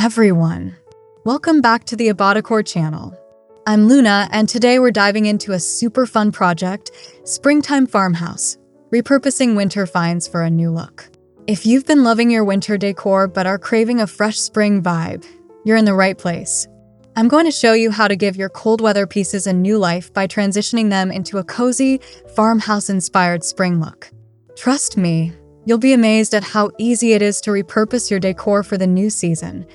everyone! Welcome back to the Decor channel. I'm Luna, and today we're diving into a super fun project, Springtime Farmhouse, repurposing winter finds for a new look. If you've been loving your winter decor but are craving a fresh spring vibe, you're in the right place. I'm going to show you how to give your cold weather pieces a new life by transitioning them into a cozy, farmhouse-inspired spring look. Trust me, you'll be amazed at how easy it is to repurpose your decor for the new season.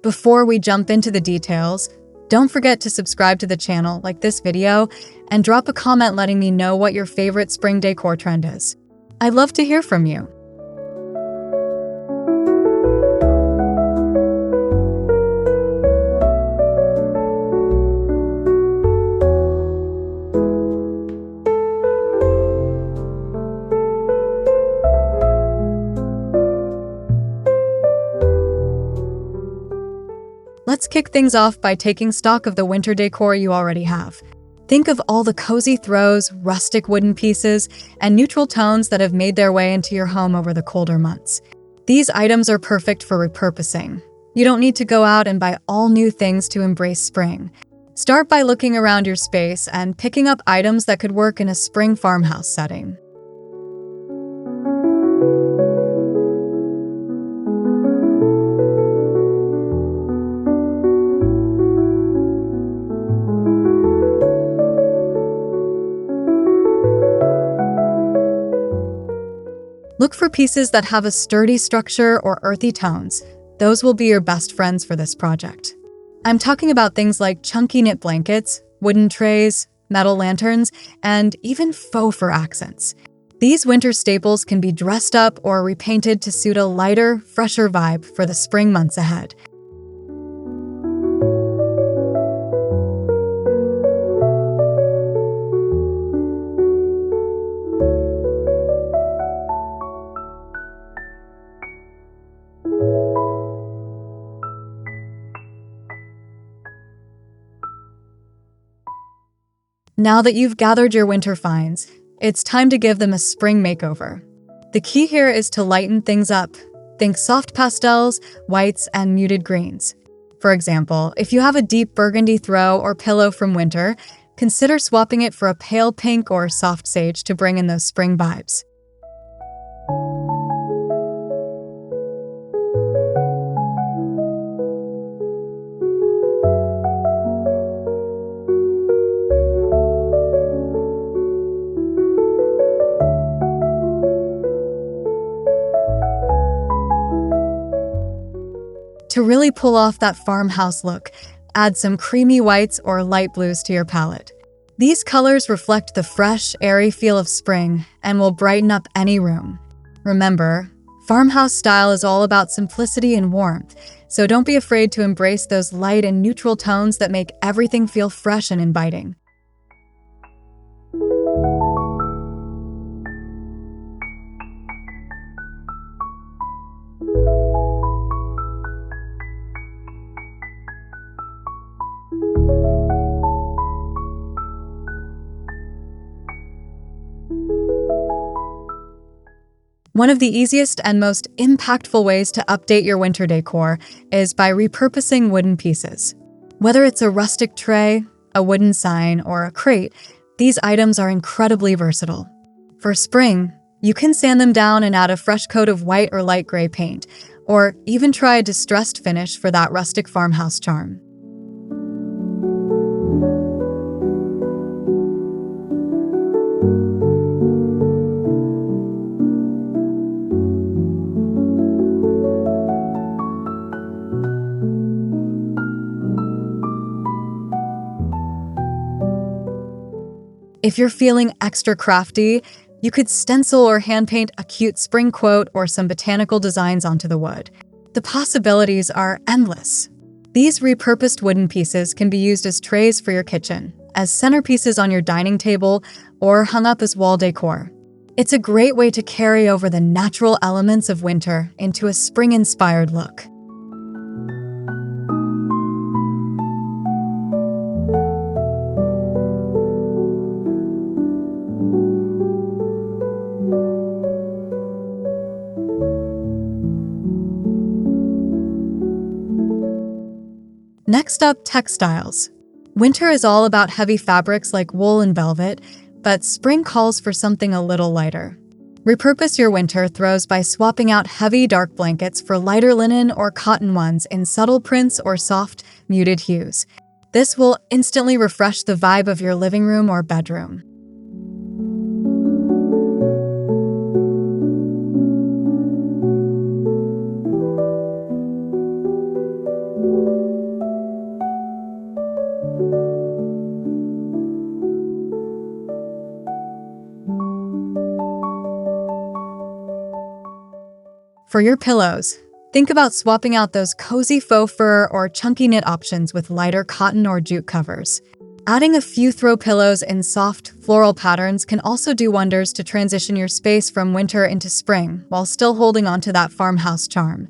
Before we jump into the details, don't forget to subscribe to the channel, like this video, and drop a comment letting me know what your favorite spring decor trend is. I'd love to hear from you. Let's kick things off by taking stock of the winter decor you already have. Think of all the cozy throws, rustic wooden pieces, and neutral tones that have made their way into your home over the colder months. These items are perfect for repurposing. You don't need to go out and buy all new things to embrace spring. Start by looking around your space and picking up items that could work in a spring farmhouse setting. Look for pieces that have a sturdy structure or earthy tones. Those will be your best friends for this project. I'm talking about things like chunky knit blankets, wooden trays, metal lanterns, and even faux fur accents. These winter staples can be dressed up or repainted to suit a lighter, fresher vibe for the spring months ahead. Now that you've gathered your winter finds, it's time to give them a spring makeover. The key here is to lighten things up. Think soft pastels, whites, and muted greens. For example, if you have a deep burgundy throw or pillow from winter, consider swapping it for a pale pink or soft sage to bring in those spring vibes. To really pull off that farmhouse look, add some creamy whites or light blues to your palette. These colors reflect the fresh, airy feel of spring and will brighten up any room. Remember, farmhouse style is all about simplicity and warmth, so don't be afraid to embrace those light and neutral tones that make everything feel fresh and inviting. One of the easiest and most impactful ways to update your winter decor is by repurposing wooden pieces. Whether it's a rustic tray, a wooden sign, or a crate, these items are incredibly versatile. For spring, you can sand them down and add a fresh coat of white or light gray paint, or even try a distressed finish for that rustic farmhouse charm. If you're feeling extra crafty, you could stencil or hand paint a cute spring quote or some botanical designs onto the wood. The possibilities are endless. These repurposed wooden pieces can be used as trays for your kitchen, as centerpieces on your dining table, or hung up as wall decor. It's a great way to carry over the natural elements of winter into a spring-inspired look. Next up, textiles. Winter is all about heavy fabrics like wool and velvet, but spring calls for something a little lighter. Repurpose your winter throws by swapping out heavy dark blankets for lighter linen or cotton ones in subtle prints or soft, muted hues. This will instantly refresh the vibe of your living room or bedroom. For your pillows, think about swapping out those cozy faux fur or chunky knit options with lighter cotton or jute covers. Adding a few throw pillows in soft, floral patterns can also do wonders to transition your space from winter into spring while still holding on to that farmhouse charm.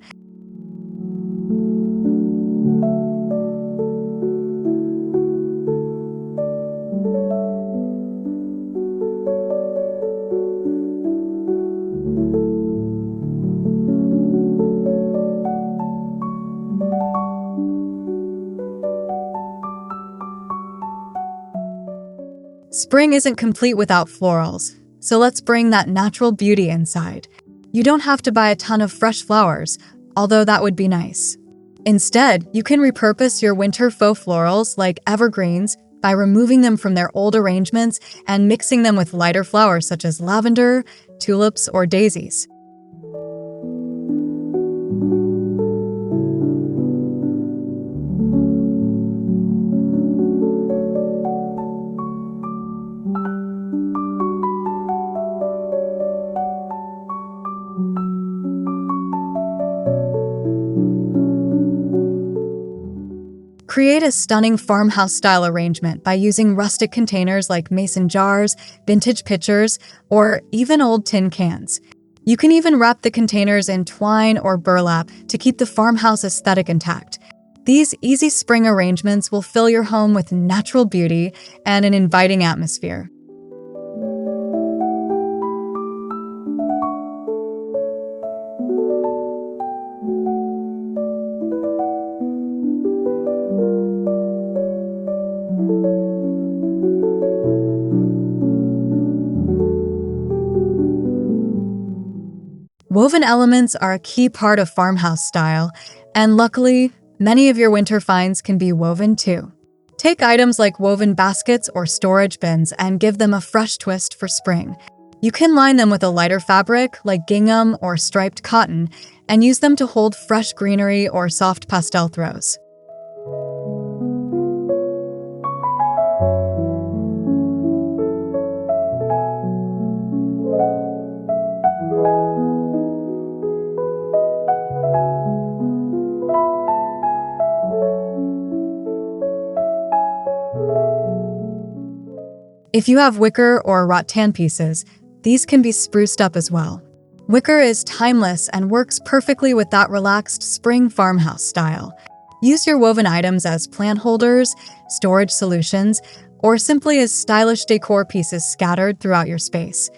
Spring isn't complete without florals, so let's bring that natural beauty inside. You don't have to buy a ton of fresh flowers, although that would be nice. Instead, you can repurpose your winter faux florals like evergreens by removing them from their old arrangements and mixing them with lighter flowers such as lavender, tulips, or daisies. Create a stunning farmhouse-style arrangement by using rustic containers like mason jars, vintage pitchers, or even old tin cans. You can even wrap the containers in twine or burlap to keep the farmhouse aesthetic intact. These easy spring arrangements will fill your home with natural beauty and an inviting atmosphere. Woven elements are a key part of farmhouse style, and luckily, many of your winter finds can be woven too. Take items like woven baskets or storage bins and give them a fresh twist for spring. You can line them with a lighter fabric like gingham or striped cotton and use them to hold fresh greenery or soft pastel throws. If you have wicker or rattan pieces, these can be spruced up as well. Wicker is timeless and works perfectly with that relaxed spring farmhouse style. Use your woven items as plant holders, storage solutions, or simply as stylish decor pieces scattered throughout your space.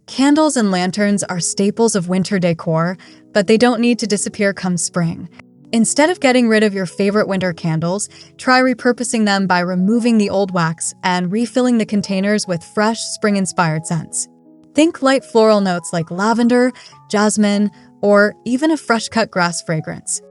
Candles and lanterns are staples of winter decor, but they don't need to disappear come spring. Instead of getting rid of your favorite winter candles, try repurposing them by removing the old wax and refilling the containers with fresh, spring-inspired scents. Think light floral notes like lavender, jasmine, or even a fresh-cut grass fragrance.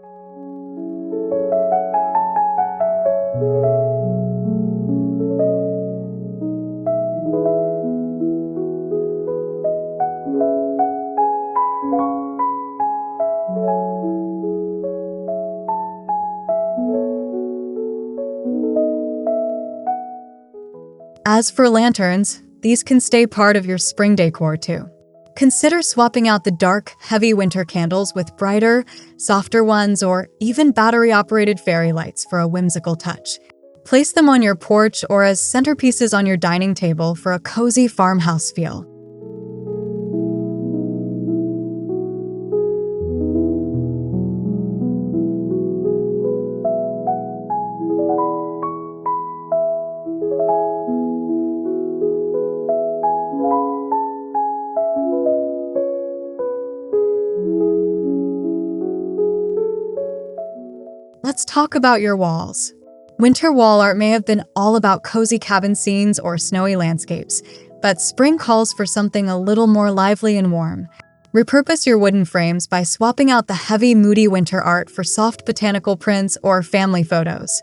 As for lanterns, these can stay part of your spring decor too. Consider swapping out the dark, heavy winter candles with brighter, softer ones or even battery-operated fairy lights for a whimsical touch. Place them on your porch or as centerpieces on your dining table for a cozy farmhouse feel. talk about your walls. Winter wall art may have been all about cozy cabin scenes or snowy landscapes, but spring calls for something a little more lively and warm. Repurpose your wooden frames by swapping out the heavy, moody winter art for soft botanical prints or family photos.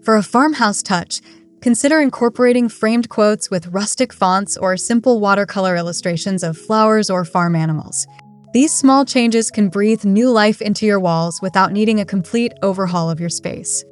For a farmhouse touch, consider incorporating framed quotes with rustic fonts or simple watercolor illustrations of flowers or farm animals. These small changes can breathe new life into your walls without needing a complete overhaul of your space.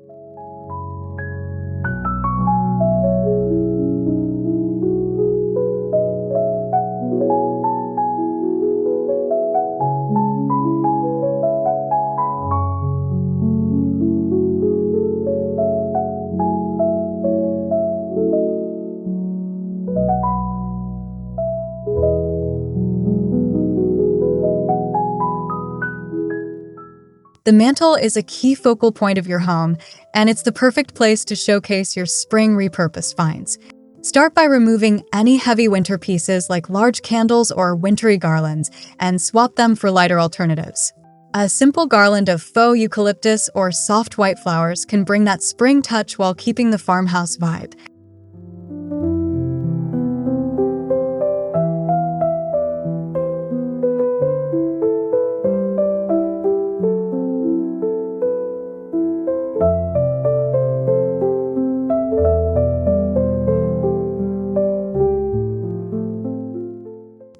The mantel is a key focal point of your home, and it's the perfect place to showcase your spring repurposed finds. Start by removing any heavy winter pieces like large candles or wintry garlands and swap them for lighter alternatives. A simple garland of faux eucalyptus or soft white flowers can bring that spring touch while keeping the farmhouse vibe.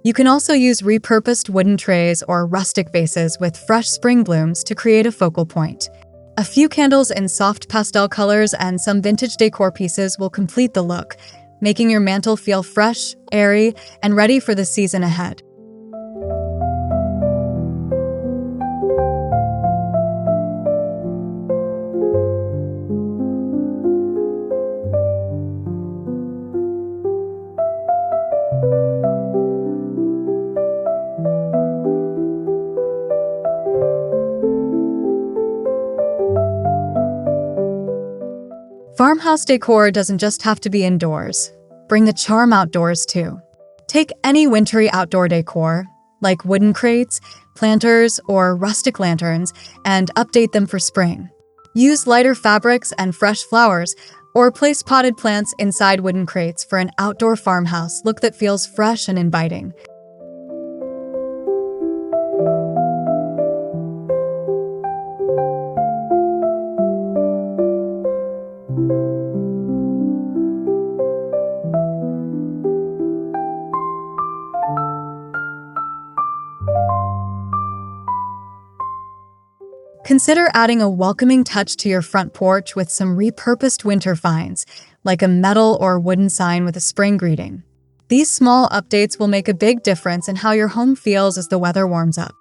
You can also use repurposed wooden trays or rustic vases with fresh spring blooms to create a focal point. A few candles in soft pastel colors and some vintage decor pieces will complete the look, making your mantel feel fresh, airy, and ready for the season ahead. Farmhouse decor doesn't just have to be indoors. Bring the charm outdoors too. Take any wintry outdoor decor, like wooden crates, planters, or rustic lanterns, and update them for spring. Use lighter fabrics and fresh flowers, or place potted plants inside wooden crates for an outdoor farmhouse look that feels fresh and inviting. Consider adding a welcoming touch to your front porch with some repurposed winter finds, like a metal or wooden sign with a spring greeting. These small updates will make a big difference in how your home feels as the weather warms up.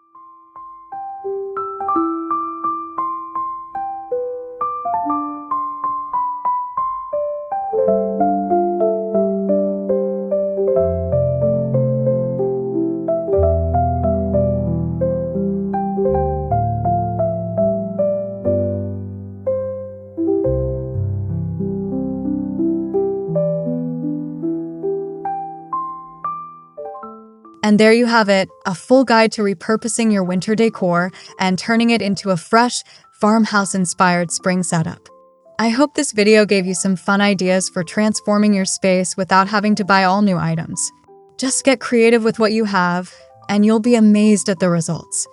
And there you have it, a full guide to repurposing your winter decor and turning it into a fresh, farmhouse-inspired spring setup. I hope this video gave you some fun ideas for transforming your space without having to buy all new items. Just get creative with what you have, and you'll be amazed at the results.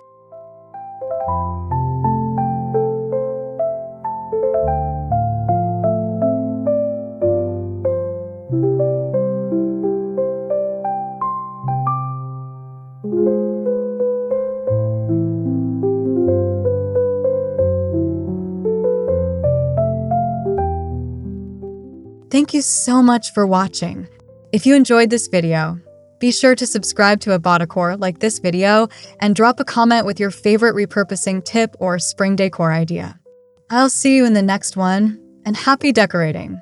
Thank you so much for watching. If you enjoyed this video, be sure to subscribe to Decor like this video and drop a comment with your favorite repurposing tip or spring decor idea. I'll see you in the next one, and happy decorating!